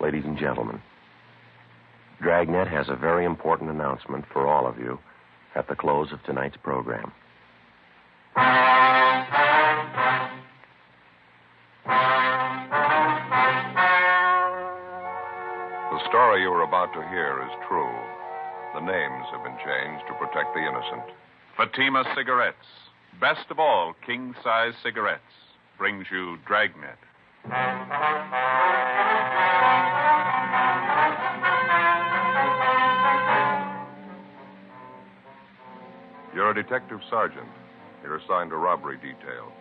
Ladies and gentlemen, Dragnet has a very important announcement for all of you at the close of tonight's program. The story you are about to hear is true. The names have been changed to protect the innocent. Fatima Cigarettes, best of all king-size cigarettes, brings you Dragnet. You're a detective sergeant. You're assigned a robbery detail.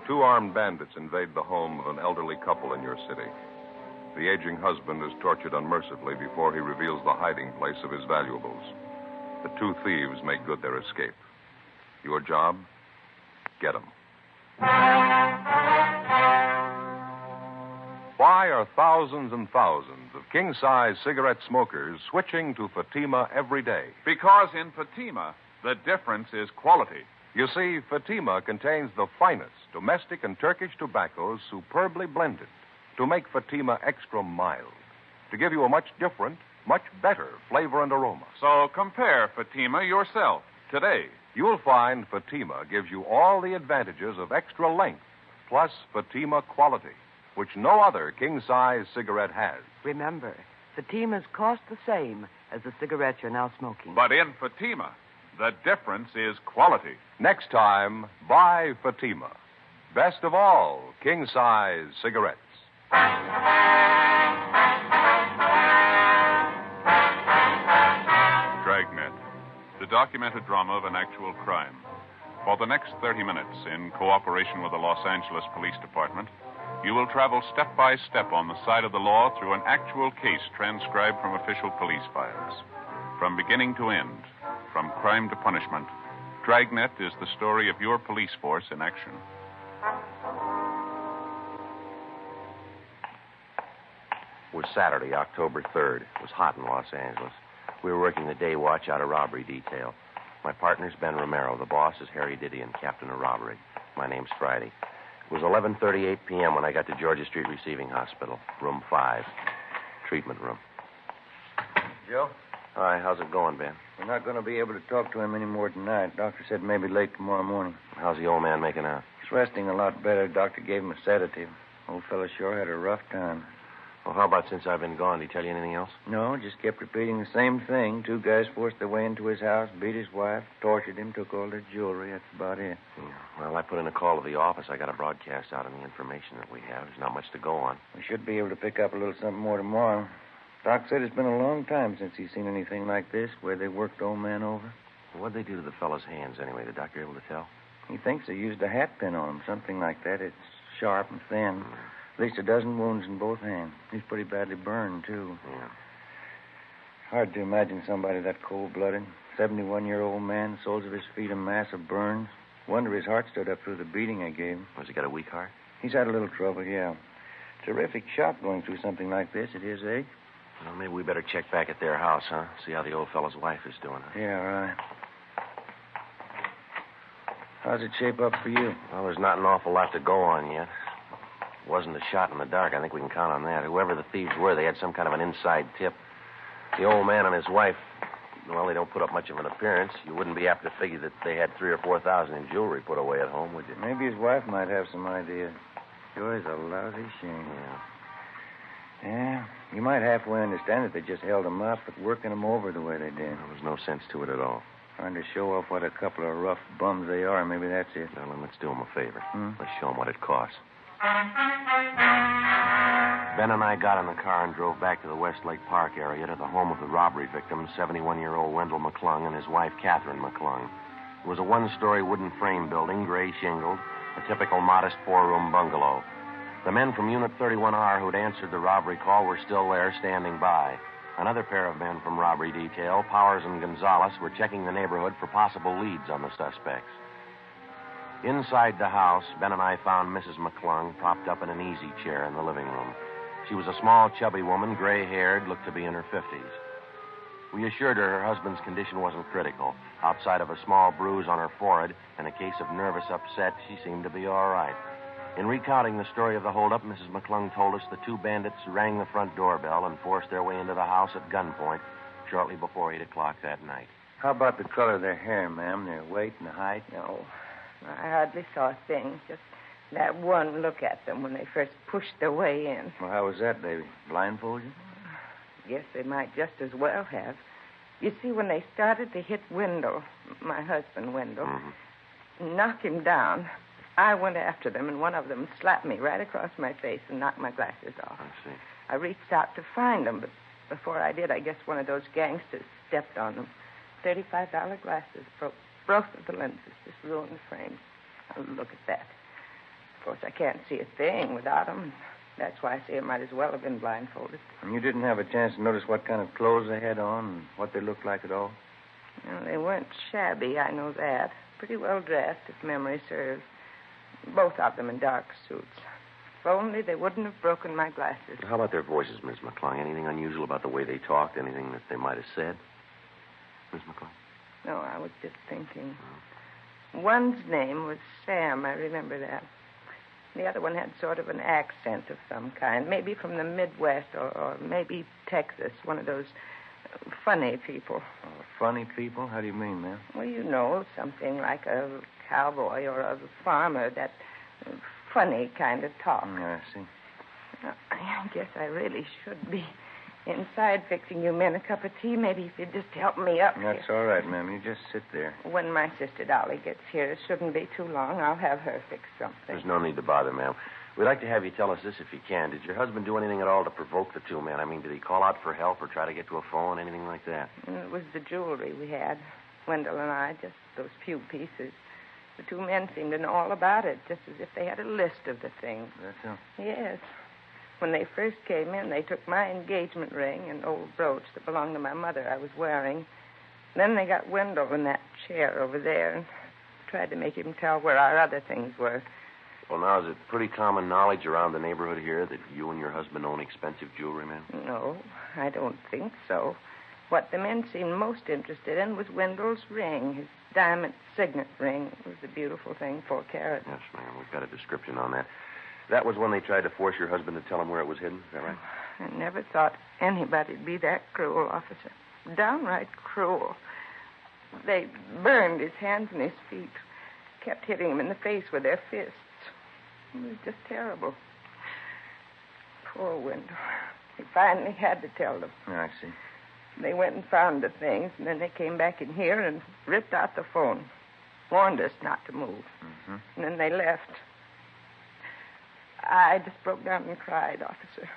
2 armed bandits invade the home of an elderly couple in your city. The aging husband is tortured unmercifully before he reveals the hiding place of his valuables. The 2 thieves make good their escape. Your job? Get them. Why are thousands and thousands of king-size cigarette smokers switching to Fatima every day? Because in Fatima, the difference is quality. You see, Fatima contains the finest domestic and Turkish tobaccos superbly blended to make Fatima extra mild, to give you a much different, much better flavor and aroma. So compare Fatima yourself today. You'll find Fatima gives you all the advantages of extra length, plus Fatima quality, which no other king-size cigarette has. Remember, Fatimas cost the same as the cigarettes you're now smoking. But in Fatima, the difference is quality. Next time, buy Fatima. Best of all king-size cigarettes. Dragnet, the documented drama of an actual crime. For the next 30 minutes, in cooperation with the Los Angeles Police Department, you will travel step by step on the side of the law through an actual case transcribed from official police files. From beginning to end, from crime to punishment, Dragnet is the story of your police force in action. It was Saturday, October 3rd. It was hot in Los Angeles. We were working the day watch out of robbery detail. My partner's Ben Romero. The boss is Harry Didion, captain of robbery. My name's Friday. It was 11:38 p.m. when I got to Georgia Street Receiving Hospital, room 5, treatment room. Joe? Hi, how's it going, Ben? We're not going to be able to talk to him anymore tonight. Doctor said maybe late tomorrow morning. How's the old man making out? He's resting a lot better. Doctor gave him a sedative. Old fellow sure had a rough time. Well, how about since I've been gone? Did he tell you anything else? No, just kept repeating the same thing. 2 guys forced their way into his house, beat his wife, tortured him, took all their jewelry. That's about it. Yeah. Well, I put in a call to the office. I got a broadcast out on the information that we have. There's not much to go on. We should be able to pick up a little something more tomorrow. Doc said it's been a long time since he's seen anything like this, where they worked the old man over. Well, what'd they do to the fellow's hands, anyway? The doctor able to tell? He thinks they used a hat pin on him, something like that. It's sharp and thin. At least a dozen wounds in both hands. He's pretty badly burned, too. Yeah. Hard to imagine somebody that cold-blooded. 71-year-old man, soles of his feet a mass of burns. Wonder his heart stood up through the beating I gave him. Has he got a weak heart? He's had a little trouble, yeah. Terrific shock going through something like this at his age. Well, maybe we better check back at their house, huh? See how the old fellow's wife is doing. Huh? Yeah, right. How's it shape up for you? Well, there's not an awful lot to go on yet. It wasn't a shot in the dark. I think we can count on that. Whoever the thieves were, they had some kind of an inside tip. The old man and his wife, well, they don't put up much of an appearance. You wouldn't be apt to figure that they had $3,000 or $4,000 in jewelry put away at home, would you? Maybe his wife might have some idea. Sure is a lousy shame. Yeah, you might halfway understand that they just held him up, but working him over the way they did. There was no sense to it at all. Trying to show off what a couple of rough bums they are. Maybe that's it. Well, then let's do them a favor. Let's show them what it costs. Ben and I got in the car and drove back to the Westlake Park area to the home of the robbery victim, 71-year-old Wendell McClung, and his wife, Catherine McClung. It was a one-story wooden frame building, gray shingled, a typical modest 4-room bungalow. The men from Unit 31R who'd answered the robbery call were still there, standing by. Another pair of men from robbery detail, Powers and Gonzalez, were checking the neighborhood for possible leads on the suspects. Inside the house, Ben and I found Mrs. McClung propped up in an easy chair in the living room. She was a small, chubby woman, gray-haired, looked to be in her 50s. We assured her husband's condition wasn't critical. Outside of a small bruise on her forehead and a case of nervous upset, she seemed to be all right. In recounting the story of the holdup, Mrs. McClung told us the two bandits rang the front doorbell and forced their way into the house at gunpoint shortly before 8 o'clock that night. How about the color of their hair, ma'am? Their weight and the height? No, I hardly saw a thing. Just that one look at them when they first pushed their way in. Well, how was that, baby? Blindfold you? Guess they might just as well have. You see, when they started to hit Wendell, my husband Wendell, knock him down, I went after them, and one of them slapped me right across my face and knocked my glasses off. I see. I reached out to find them, but before I did, I guess one of those gangsters stepped on them. $35 glasses broke both of the lenses, just ruined the frames. Now, look at that. Of course, I can't see a thing without them. That's why I say I might as well have been blindfolded. And you didn't have a chance to notice what kind of clothes they had on and what they looked like at all? Well, they weren't shabby, I know that. Pretty well dressed, if memory serves. Both of them in dark suits. If only they wouldn't have broken my glasses. How about their voices, Miss McClung? Anything unusual about the way they talked? Anything that they might have said? Miss McClung? No, I was just thinking. One's name was Sam, I remember that. The other one had sort of an accent of some kind, maybe from the Midwest or maybe Texas, one of those funny people. Oh, funny people? How do you mean, ma'am? Well, you know, something like a cowboy or a farmer, that funny kind of talk. I see. Now, I guess I really should be inside fixing you men a cup of tea. Maybe if you'd just help me up. That's all right, ma'am. You just sit there. When my sister Dolly gets here, it shouldn't be too long. I'll have her fix something. There's no need to bother, ma'am. We'd like to have you tell us this if you can. Did your husband do anything at all to provoke the two men? I mean, did he call out for help or try to get to a phone, anything like that? It was the jewelry we had, Wendell and I, just those few pieces. The two men seemed to know all about it, just as if they had a list of the things. That's all. Yes. When they first came in, they took my engagement ring and old brooch that belonged to my mother I was wearing. Then they got Wendell in that chair over there and tried to make him tell where our other things were. Well, now, is it pretty common knowledge around the neighborhood here that you and your husband own expensive jewelry, ma'am? No, I don't think so. What the men seemed most interested in was Wendell's ring, his diamond signet ring. It was a beautiful thing, 4 carat. Yes, ma'am. We've got a description on that. That was when they tried to force your husband to tell him where it was hidden. Is that right? I never thought anybody'd be that cruel, officer. Downright cruel. They burned his hands and his feet, kept hitting him in the face with their fists. It was just terrible. Poor Wendell. He finally had to tell them. I see. They went and found the things, and then they came back in here and ripped out the phone. Warned us not to move. And then they left. I just broke down and cried, officer.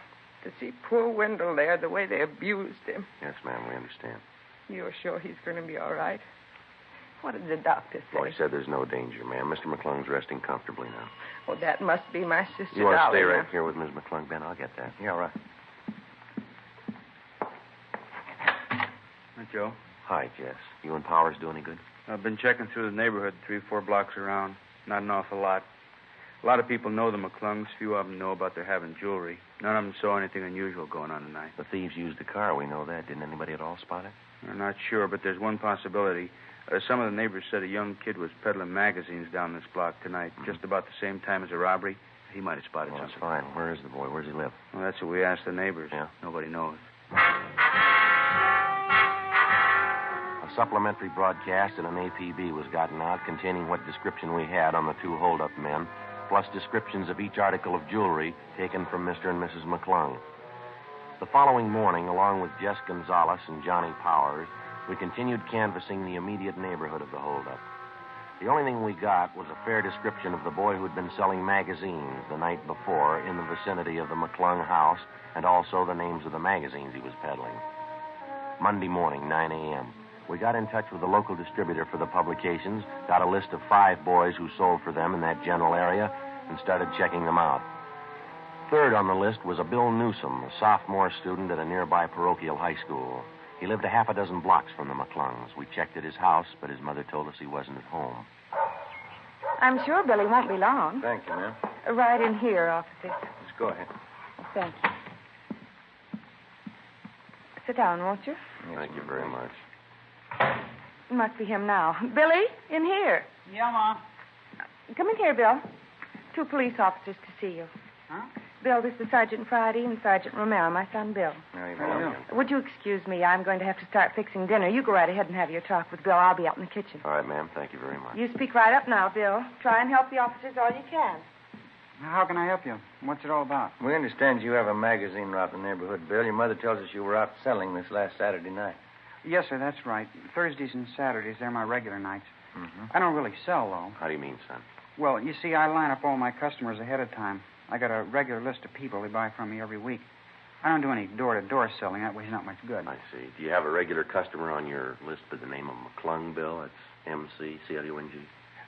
To see poor Wendell there, the way they abused him. Yes, ma'am, we understand. You're sure he's going to be all right? What did the doctor say? Well, he said there's no danger, ma'am. Mr. McClung's resting comfortably now. Oh, that must be my sister You want to Dolly stay right now. here with Miss McClung, Ben? I'll get that. Yeah, all right. Hi, Joe. Hi, Jess. You and Powers do any good? I've been checking through the neighborhood 3-4 blocks around. Not an awful lot. A lot of people know the McClungs. Few of them know about their having jewelry. None of them saw anything unusual going on tonight. The thieves used the car. We know that. Didn't anybody at all spot it? I'm not sure, but there's one possibility. Some of the neighbors said a young kid was peddling magazines down this block tonight, just about the same time as a robbery. He might have spotted Well, that's something. fine. Where is the boy? Where does he live? Well, that's what we asked the neighbors. Yeah. Nobody knows. A supplementary broadcast in an APB was gotten out containing what description we had on the two hold-up men, plus descriptions of each article of jewelry taken from Mr. and Mrs. McClung. The following morning, along with Jess Gonzalez and Johnny Powers, we continued canvassing the immediate neighborhood of the holdup. The only thing we got was a fair description of the boy who'd been selling magazines the night before in the vicinity of the McClung house, and also the names of the magazines he was peddling. Monday morning, 9 a.m., we got in touch with the local distributor for the publications, got a list of 5 boys who sold for them in that general area, and started checking them out. Third on the list was a Bill Newsom, a sophomore student at a nearby parochial high school. He lived a half a dozen blocks from the McClungs. We checked at his house, but his mother told us he wasn't at home. I'm sure Billy won't be long. Thank you, ma'am. Right in here, officer. Just go ahead. Thank you. Sit down, won't you? Thank you very much. It must be him now. Billy, in here. Yeah, Ma. Come in here, Bill. Two police officers to see you. Huh? Bill, this is Sergeant Friday and Sergeant Romero, my son Bill. Would you excuse me? I'm going to have to start fixing dinner. You go right ahead and have your talk with Bill. I'll be out in the kitchen. All right, ma'am. Thank you very much. You speak right up now, Bill. Try and help the officers all you can. How can I help you? What's it all about? We understand you have a magazine around the neighborhood, Bill. Your mother tells us you were out selling this last Saturday night. Yes, sir, that's right. Thursdays and Saturdays, they're my regular nights. Mm-hmm. I don't really sell, though. How do you mean, son? Well, you see, I line up all my customers ahead of time. I got a regular list of people who buy from me every week. I don't do any door-to-door selling. That way it's not much good. I see. Do you have a regular customer on your list by the name of McClung, Bill? That's M-C-C-L-U-N-G.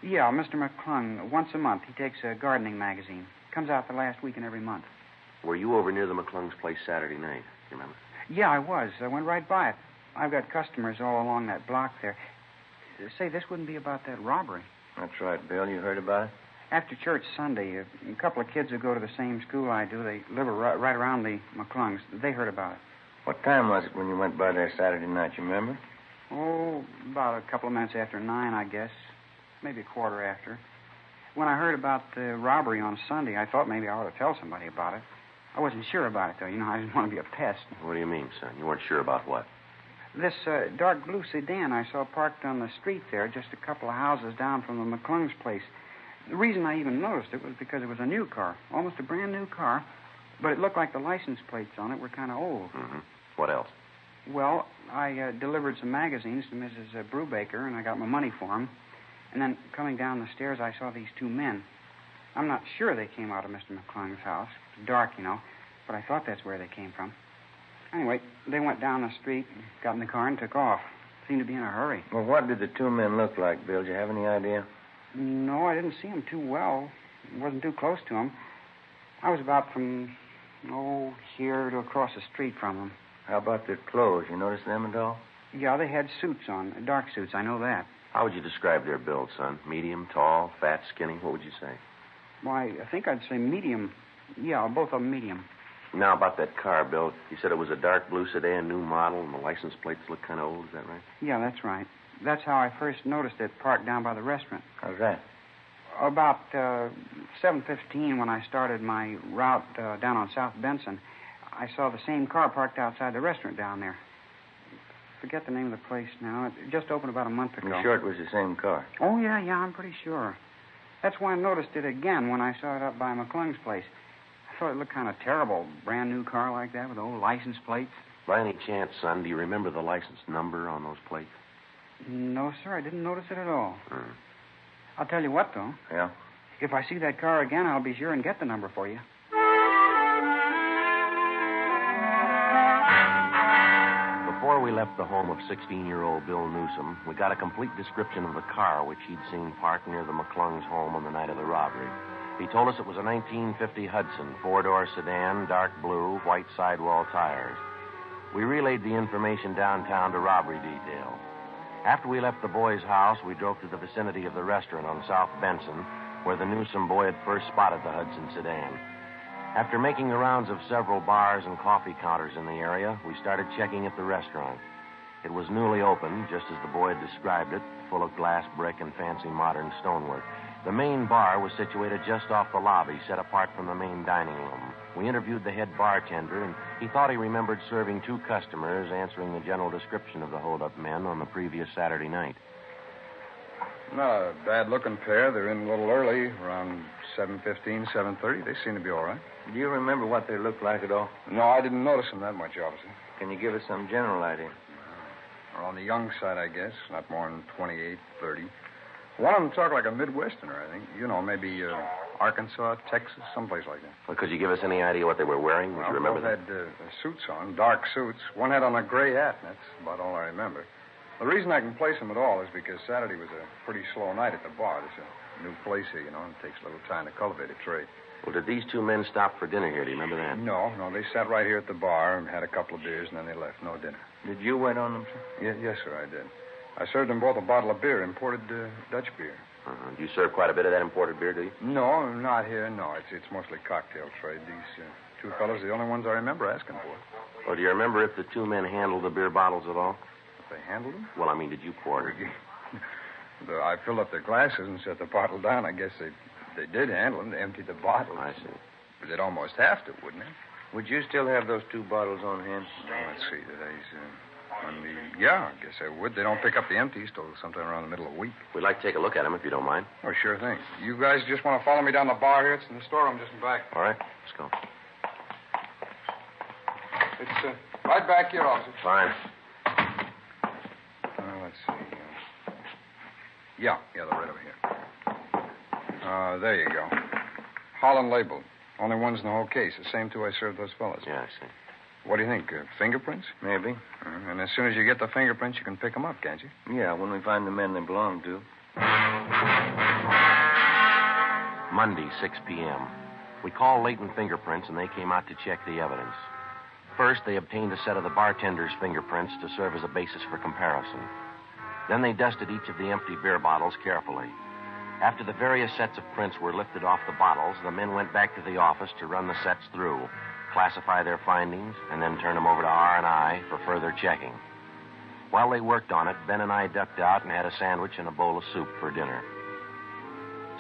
Yeah, Mr. McClung. Once a month, he takes a gardening magazine. Comes out the last weekend every month. Were you over near the McClung's place Saturday night? You remember? Yeah, I was. I went right by it. I've got customers all along that block there. Say, this wouldn't be about that robbery. That's right, Bill. You heard about it? After church Sunday, a couple of kids who go to the same school I do, they live right around the McClungs. They heard about it. What time was it when you went by there Saturday night, you remember? Oh, about a couple of minutes after 9, I guess. Maybe a quarter after. When I heard about the robbery on Sunday, I thought maybe I ought to tell somebody about it. I wasn't sure about it, though. You know, I didn't want to be a pest. What do you mean, son? You weren't sure about what? This dark blue sedan I saw parked on the street there, just a couple of houses down from the McClung's place. The reason I even noticed it was because it was a new car, almost a brand new car, but it looked like the license plates on it were kind of old. Mm-hmm. What else? Well, I delivered some magazines to Mrs. Brubaker, and I got my money for them. And then coming down the stairs, I saw these two men. I'm not sure they came out of Mr. McClung's house. It's dark, you know, but I thought that's where they came from. Anyway, they went down the street, got in the car, and took off. Seemed to be in a hurry. Well, what did the two men look like, Bill? Do you have any idea? No, I didn't see them too well. Wasn't too close to them. I was about from, here to across the street from them. How about their clothes? You notice them at all? Yeah, they had suits on, dark suits, I know that. How would you describe their build, son? Medium, tall, fat, skinny? What would you say? Why, I think I'd say medium. Yeah, both of them medium. Now, about that car, Bill. You said it was a dark blue sedan, new model, and the license plates look kind of old. Is that right? Yeah, that's right. That's how I first noticed it parked down by the restaurant. How's that? About 7:15, when I started my route down on South Benson, I saw the same car parked outside the restaurant down there. Forget the name of the place now. It just opened about a month ago. You sure it was the same car? Oh, yeah, I'm pretty sure. That's why I noticed it again when I saw it up by McClung's place. I thought it looked kind of terrible. Brand new car like that with old license plates. By any chance, son, do you remember the license number on those plates? No, sir, I didn't notice it at all. I'll tell you what, though. Yeah? If I see that car again, I'll be sure and get the number for you. Before we left the home of 16-year-old Bill Newsom, we got a complete description of the car which he'd seen parked near the McClung's home on the night of the robbery. He told us it was a 1950 Hudson, four-door sedan, dark blue, white sidewall tires. We relayed the information downtown to robbery detail. After we left the boy's house, we drove to the vicinity of the restaurant on South Benson, where the Newsom boy had first spotted the Hudson sedan. After making the rounds of several bars and coffee counters in the area, we started checking at the restaurant. It was newly opened, just as the boy had described it, full of glass, brick, and fancy modern stonework. The main bar was situated just off the lobby, set apart from the main dining room. We interviewed the head bartender, and he thought he remembered serving two customers, answering the general description of the hold-up men on the previous Saturday night. Not a bad-looking pair. They're in a little early, around 7:15, 7:30. They seem to be all right. Do you remember what they looked like at all? No, I didn't notice them that much, officer. Can you give us some general idea? They're on the young side, I guess. Not more than 28, 30. One of them talked like a Midwesterner, I think. You know, maybe Arkansas, Texas, someplace like that. Well, could you give us any idea what they were wearing? Would you remember both had suits on, dark suits. One had on a gray hat, and that's about all I remember. The reason I can place them at all is because Saturday was a pretty slow night at the bar. There's a new place here, you know, and it takes a little time to cultivate a trade. Well, did these two men stop for dinner here? Do you remember that? No, they sat right here at the bar and had a couple of beers, and then they left. No dinner. Did you wait on them, sir? Yes, sir, I did. I served them both a bottle of beer, imported Dutch beer. Do you serve quite a bit of that imported beer, do you? No, not here, no. It's mostly cocktail trade. These two fellows are the only ones I remember asking for. Well, do you remember if the two men handled the beer bottles at all? If they handled them? Well, I mean, did you pour it? I filled up their glasses and set the bottle down. I guess they they did handle them, they emptied the bottles. I see. But they'd almost have to, wouldn't they? Would you still have those 2 bottles on hand? Let's see. Today's Monday. Yeah, I guess I would. They don't pick up the empties till sometime around the middle of the week. We'd like to take a look at them, if you don't mind. Oh, sure thing. You guys just want to follow me down the bar here? It's in the storeroom just in back. All right, let's go. It's right back here, officer. Fine. Let's see. Yeah, they're right over here. There you go. Holland labeled. Only ones in the whole case. The same 2 I served those fellas. Yeah, I see. What do you think? Fingerprints? Maybe. And as soon as you get the fingerprints, you can pick them up, can't you? Yeah, when we find the men they belong to. Monday, 6 p.m. We called Latent Fingerprints, and they came out to check the evidence. First, they obtained a set of the bartender's fingerprints to serve as a basis for comparison. Then they dusted each of the empty beer bottles carefully. After the various sets of prints were lifted off the bottles, the men went back to the office to run the sets through, classify their findings, and then turn them over to R&I for further checking. While they worked on it, Ben and I ducked out and had a sandwich and a bowl of soup for dinner.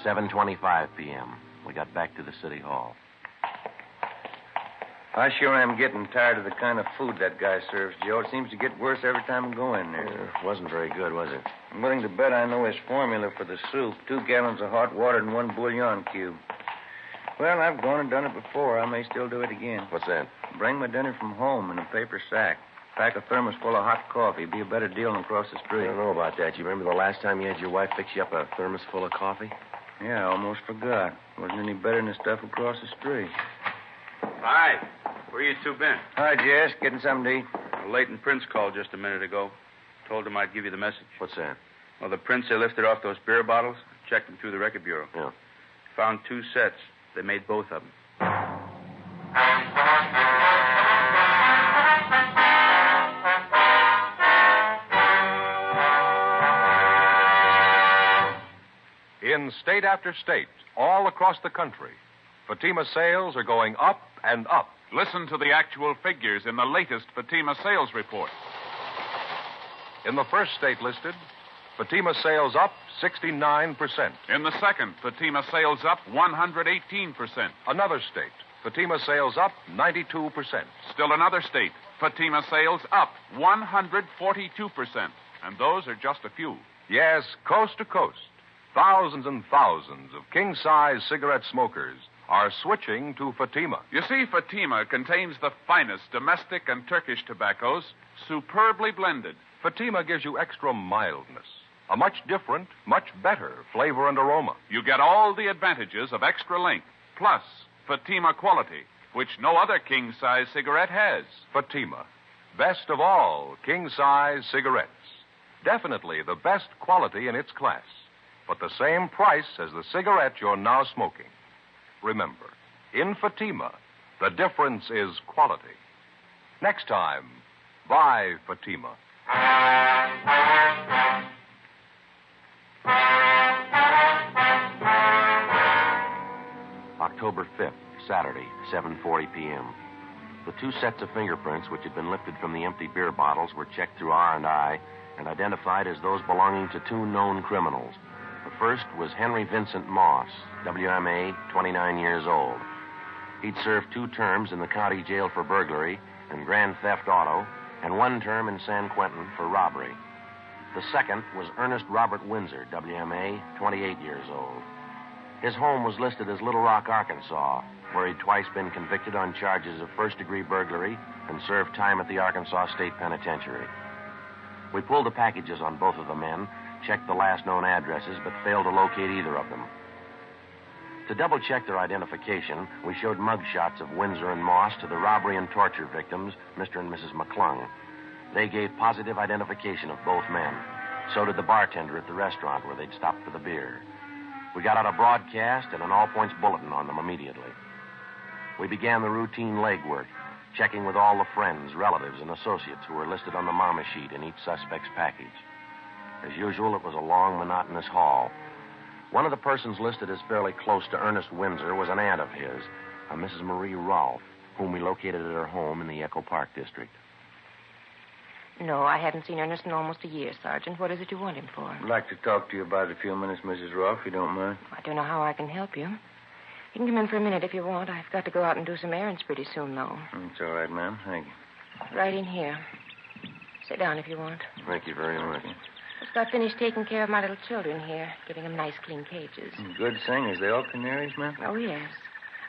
7:25 p.m. We got back to the city hall. I sure am getting tired of the kind of food that guy serves, Joe. It seems to get worse every time I go in there. It wasn't very good, was it? I'm willing to bet I know his formula for the soup. 2 gallons of hot water and 1 bouillon cube. Well, I've gone and done it before. I may still do it again. What's that? Bring my dinner from home in a paper sack. Pack a thermos full of hot coffee. Be a better deal than across the I street. don't know about that. You remember the last time you had your wife fix you up a thermos full of coffee? Yeah, I almost forgot. Wasn't any better than the stuff across the street. Hi. Where you 2 been? Hi, Jess. Getting something to eat? Leighton Prince called just a minute ago. Told him I'd give you the message. What's that? Well, the prints they lifted off those beer bottles, checked them through the record bureau. Yeah. Found 2 sets. They made both of them. In state after state, all across the country, Fatima sales are going up and up. Listen to the actual figures in the latest Fatima sales report. In the first state listed, Fatima sales up 69%. In the second, Fatima sales up 118%. Another state, Fatima sales up 92%. Still another state, Fatima sales up 142%. And those are just a few. Yes, coast to coast, thousands and thousands of king-size cigarette smokers are switching to Fatima. You see, Fatima contains the finest domestic and Turkish tobaccos, superbly blended. Fatima gives you extra mildness, a much different, much better flavor and aroma. You get all the advantages of extra length, plus Fatima quality, which no other king-size cigarette has. Fatima, best of all king-size cigarettes. Definitely the best quality in its class, but the same price as the cigarette you're now smoking. Remember, in Fatima, the difference is quality. Next time, buy Fatima. October 5th, Saturday, 7:40 p.m. The 2 sets of fingerprints which had been lifted from the empty beer bottles were checked through R&I and identified as those belonging to 2 known criminals. The first was Henry Vincent Moss, WMA, 29 years old. He'd served 2 terms in the county jail for burglary and grand theft auto, and 1 term in San Quentin for robbery. The second was Ernest Robert Windsor, WMA, 28 years old. His home was listed as Little Rock, Arkansas, where he'd twice been convicted on charges of first-degree burglary and served time at the Arkansas State Penitentiary. We pulled the packages on both of the men, checked the last known addresses, but failed to locate either of them. To double-check their identification, we showed mug shots of Windsor and Moss to the robbery and torture victims, Mr. and Mrs. McClung. They gave positive identification of both men. So did the bartender at the restaurant where they'd stopped for the beer. We got out a broadcast and an all-points bulletin on them immediately. We began the routine legwork, checking with all the friends, relatives, and associates who were listed on the mama sheet in each suspect's package. As usual, it was a long, monotonous haul. One of the persons listed as fairly close to Ernest Windsor was an aunt of his, a Mrs. Marie Rolfe, whom we located at her home in the Echo Park district. No, I haven't seen Ernest in almost a year, Sergeant. What is it you want him for? I'd like to talk to you about it a few minutes, Mrs. Rolfe, if you don't mind. I don't know how I can help you. You can come in for a minute if you want. I've got to go out and do some errands pretty soon, though. It's all right, ma'am. Thank you. Right in here. Sit down if you want. Thank you very much. Just got finished taking care of my little children here, giving them nice, clean cages. Good singers. They all canaries, ma'am? Oh, yes.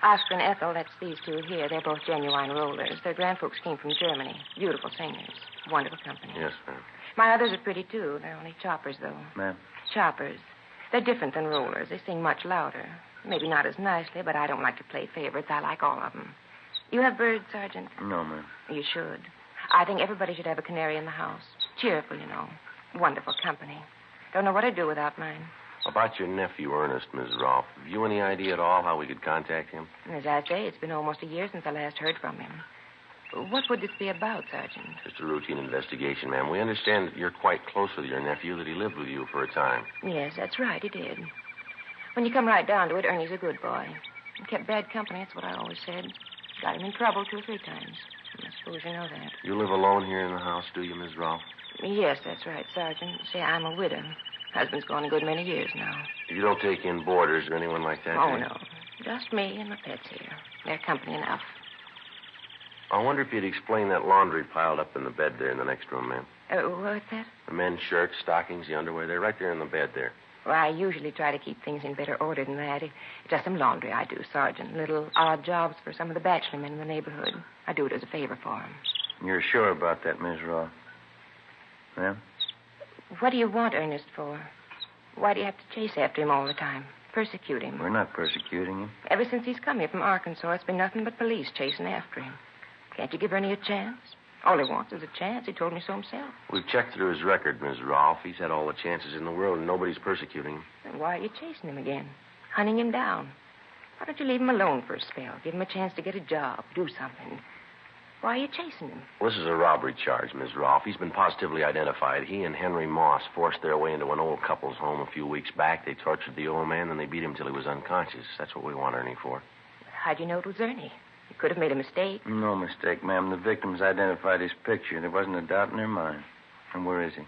Oscar and Ethel, that's these two here. They're both genuine rollers. Their grandfolks came from Germany. Beautiful singers. Wonderful company. Yes, ma'am. My others are pretty, too. They're only choppers, though. Ma'am? Choppers. They're different than rollers. They sing much louder. Maybe not as nicely, but I don't like to play favorites. I like all of them. You have birds, Sergeant? No, ma'am. You should. I think everybody should have a canary in the house. Cheerful, you know. Wonderful company. Don't know what I'd do without mine. About your nephew, Ernest, Miss Rolfe. Have you any idea at all how we could contact him? As I say, it's been almost a year since I last heard from him. What would this be about, Sergeant? Just a routine investigation, ma'am. We understand that you're quite close with your nephew, that he lived with you for a time. Yes, that's right, he did. When you come right down to it, Ernie's a good boy. He kept bad company, that's what I always said. Got him in trouble 2 or 3 times. I suppose you know that. You live alone here in the house, do you, Miss Rolfe? Yes, that's right, Sergeant. See, I'm a widow. Husband's gone a good many years now. You don't take in boarders or anyone like that, Oh, do you? no. Just me and my pets here. They're company enough. I wonder if you'd explain that laundry piled up in the bed there in the next room, ma'am. What's that? The men's shirts, stockings, the underwear, they're right there in the bed there. Well, I usually try to keep things in better order than that. It's just some laundry I do, Sergeant. Little odd jobs for some of the bachelor men in the neighborhood. I do it as a favor for them. You're sure about that, Miss Rolfe? Ma'am? What do you want Ernest for? Why do you have to chase after him all the time? Persecute him? We're not persecuting him. Ever since he's come here from Arkansas, it's been nothing but police chasing after him. Can't you give Ernie a chance? All he wants is a chance. He told me so himself. We've checked through his record, Miss Rolfe. He's had all the chances in the world, and nobody's persecuting him. Then why are you chasing him again? Hunting him down? Why don't you leave him alone for a spell? Give him a chance to get a job, do something. Why are you chasing him? Well, this is a robbery charge, Miss Rolfe. He's been positively identified. He and Henry Moss forced their way into an old couple's home a few weeks back. They tortured the old man, then they beat him till he was unconscious. That's what we want Ernie for. How'd you know it was Ernie? You could have made a mistake. No mistake, ma'am. The victims identified his picture. There wasn't a doubt in their mind. And where is he?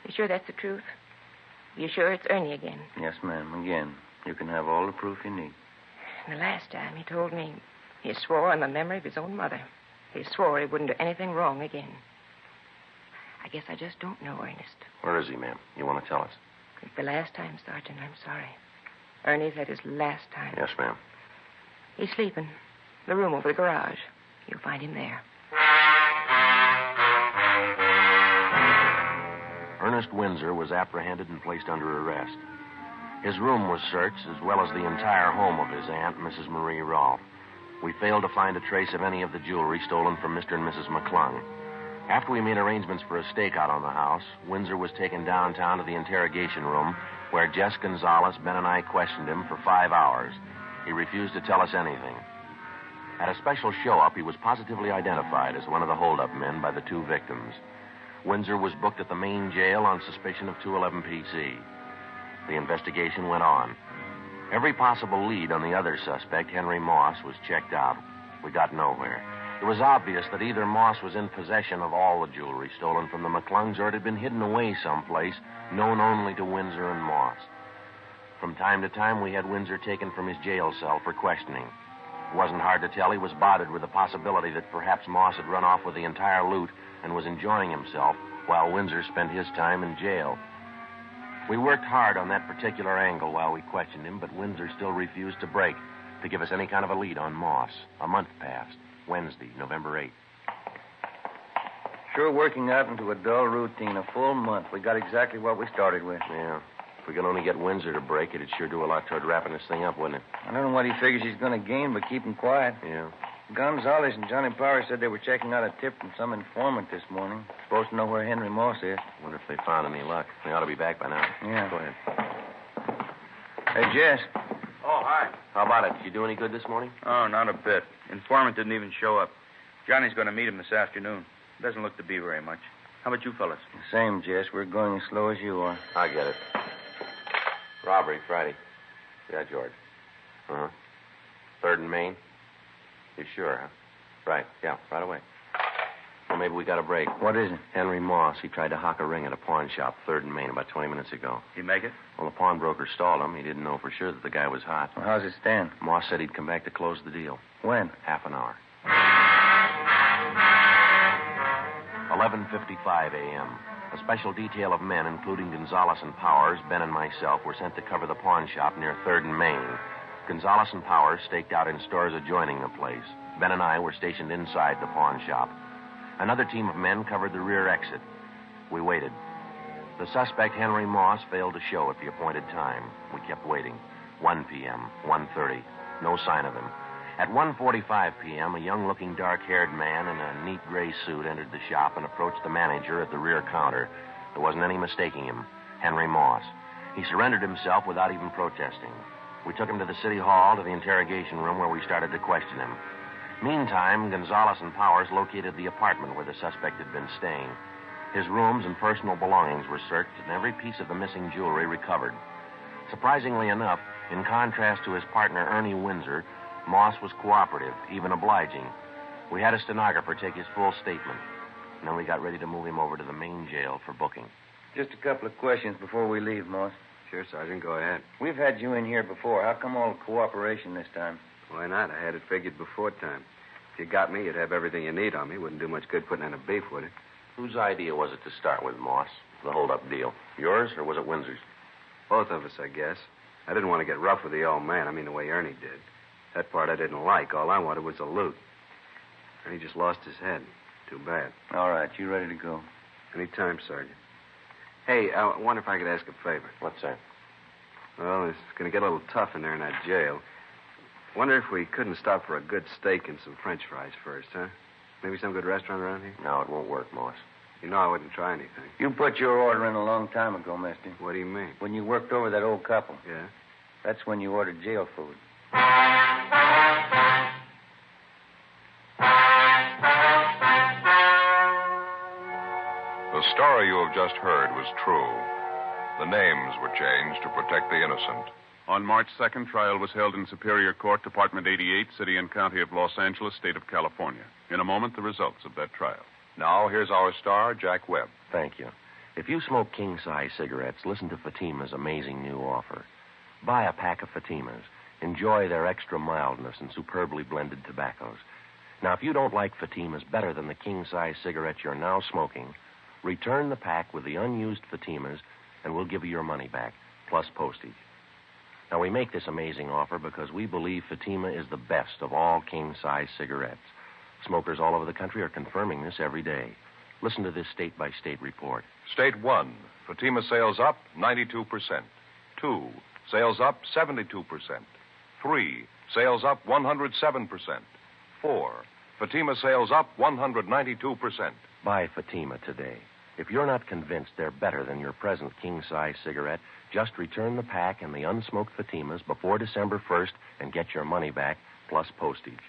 You sure that's the truth? You sure it's Ernie again? Yes, ma'am. Again. You can have all the proof you need. The last time he told me he swore on the memory of his own mother. He swore he wouldn't do anything wrong again. I guess I just don't know Ernest. Where is he, ma'am? You want to tell us? It's the last time, Sergeant. I'm sorry. Ernie's had his last time. Yes, ma'am. He's sleeping. The room over the garage. You'll find him there. Ernest Windsor was apprehended and placed under arrest. His room was searched, as well as the entire home of his aunt, Mrs. Marie Rolfe. We failed to find a trace of any of the jewelry stolen from Mr. and Mrs. McClung. After we made arrangements for a stakeout on the house, Windsor was taken downtown to the interrogation room, where Jess Gonzalez, Ben, and I questioned him for 5 hours. He refused to tell us anything. At a special show-up, he was positively identified as one of the hold-up men by the 2 victims. Windsor was booked at the main jail on suspicion of 211 PC. The investigation went on. Every possible lead on the other suspect, Henry Moss, was checked out. We got nowhere. It was obvious that either Moss was in possession of all the jewelry stolen from the McClungs, or it had been hidden away someplace, known only to Windsor and Moss. From time to time, we had Windsor taken from his jail cell for questioning. It wasn't hard to tell he was bothered with the possibility that perhaps Moss had run off with the entire loot and was enjoying himself while Windsor spent his time in jail. We worked hard on that particular angle while we questioned him, but Windsor still refused to break, to give us any kind of a lead on Moss. A month passed. Wednesday, November 8th. Sure working out into a dull routine. A full month. We got exactly what we started with. Yeah. If we could only get Windsor to break it, it'd sure do a lot toward wrapping this thing up, wouldn't it? I don't know what he figures he's going to gain, but keep him quiet. Yeah. Gonzalez and Johnny Power said they were checking out a tip from some informant this morning. Supposed to know where Henry Moss is. Wonder if they found any luck. They ought to be back by now. Yeah. Go ahead. Hey, Jess. Oh, hi. How about it? Did you do any good this morning? Oh, not a bit. Informant didn't even show up. Johnny's going to meet him this afternoon. Doesn't look to be very much. How about you fellas? Same, Jess. We're going as slow as you are. I get it. Robbery, Friday. Yeah, George. Uh-huh. 3rd and Main? You sure, huh? Right. Yeah, right away. Well, maybe we got a break. What is it? Henry Moss. He tried to hock a ring at a pawn shop, 3rd and Main, about 20 minutes ago. Did he make it? Well, the pawnbroker stalled him. He didn't know for sure that the guy was hot. Well, how's it stand? Moss said he'd come back to close the deal. When? Half an hour. 11:55 a.m. A special detail of men, including Gonzalez and Powers, Ben and myself, were sent to cover the pawn shop near 3rd and Main. Gonzalez and Powers staked out in stores adjoining the place. Ben and I were stationed inside the pawn shop. Another team of men covered the rear exit. We waited. The suspect, Henry Moss, failed to show at the appointed time. We kept waiting. 1 p.m., 1:30. No sign of him. At 1:45 p.m., a young-looking, dark-haired man in a neat gray suit entered the shop and approached the manager at the rear counter. There wasn't any mistaking him. Henry Moss. He surrendered himself without even protesting. We took him to the city hall, to the interrogation room, where we started to question him. Meantime, Gonzalez and Powers located the apartment where the suspect had been staying. His rooms and personal belongings were searched, and every piece of the missing jewelry recovered. Surprisingly enough, in contrast to his partner, Ernie Windsor, Moss was cooperative, even obliging. We had a stenographer take his full statement, and then we got ready to move him over to the main jail for booking. Just a couple of questions before we leave, Moss. Sure, Sergeant. Go ahead. We've had you in here before. How come all the cooperation this time? Why not? I had it figured before time. If you got me, you'd have everything you need on me. Wouldn't do much good putting in a beef, would it? Whose idea was it to start with, Moss? The hold-up deal. Yours, or was it Windsor's? Both of us, I guess. I didn't want to get rough with the old man. I mean, the way Ernie did. That part I didn't like. All I wanted was the loot. Ernie just lost his head. Too bad. All right, you ready to go? Any time, Sergeant. Hey, I wonder if I could ask a favor. What's that? Well, it's going to get a little tough in there in that jail. Wonder if we couldn't stop for a good steak and some French fries first, huh? Maybe some good restaurant around here? No, it won't work, Moss. You know I wouldn't try anything. You put your order in a long time ago, mister. What do you mean? When you worked over that old couple. Yeah? That's when you ordered jail food. The story you have just heard was true. The names were changed to protect the innocent. On March 2nd, trial was held in Superior Court, Department 88, City and County of Los Angeles, State of California. In a moment, the results of that trial. Now, here's our star, Jack Webb. Thank you. If you smoke king-size cigarettes, listen to Fatima's amazing new offer. Buy a pack of Fatimas. Enjoy their extra mildness and superbly blended tobaccos. Now, if you don't like Fatimas better than the king-size cigarettes you're now smoking, return the pack with the unused Fatimas, and we'll give you your money back, plus postage. Now, we make this amazing offer because we believe Fatima is the best of all king-size cigarettes. Smokers all over the country are confirming this every day. Listen to this state-by-state report. State 1, Fatima sales up 92%. 2, sales up 72%. 3, sales up 107%. 4, Fatima sales up 192%. Buy Fatima today. If you're not convinced they're better than your present king-size cigarette, just return the pack and the unsmoked Fatimas before December 1st and get your money back, plus postage.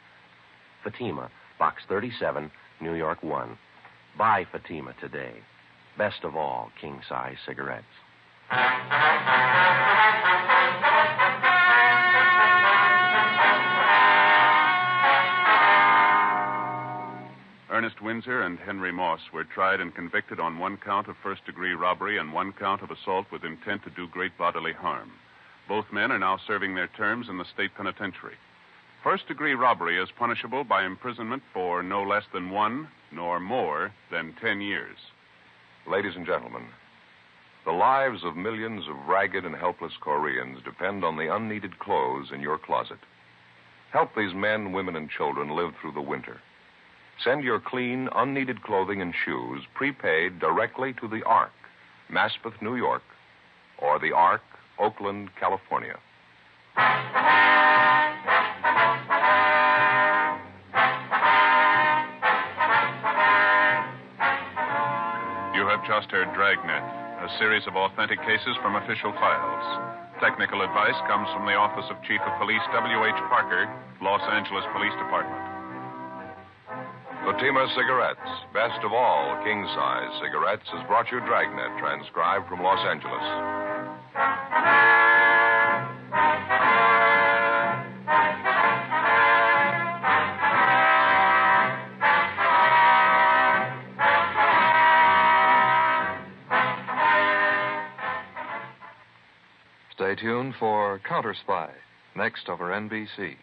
Fatima, Box 37, New York 1. Buy Fatima today. Best of all king-size cigarettes. Ernest Windsor and Henry Moss were tried and convicted on one count of first-degree robbery and one count of assault with intent to do great bodily harm. Both men are now serving their terms in the state penitentiary. First-degree robbery is punishable by imprisonment for no less than 1 nor more than 10 years. Ladies and gentlemen, the lives of millions of ragged and helpless Koreans depend on the unneeded clothes in your closet. Help these men, women, and children live through the winter. Send your clean, unneeded clothing and shoes prepaid directly to the Ark, Maspeth, New York, or the Ark, Oakland, California. You have just heard Dragnet, a series of authentic cases from official files. Technical advice comes from the Office of Chief of Police W.H. Parker, Los Angeles Police Department. Fatima Cigarettes, best of all king-size cigarettes, has brought you Dragnet, transcribed from Los Angeles. Stay tuned for Counter Spy, next over NBC.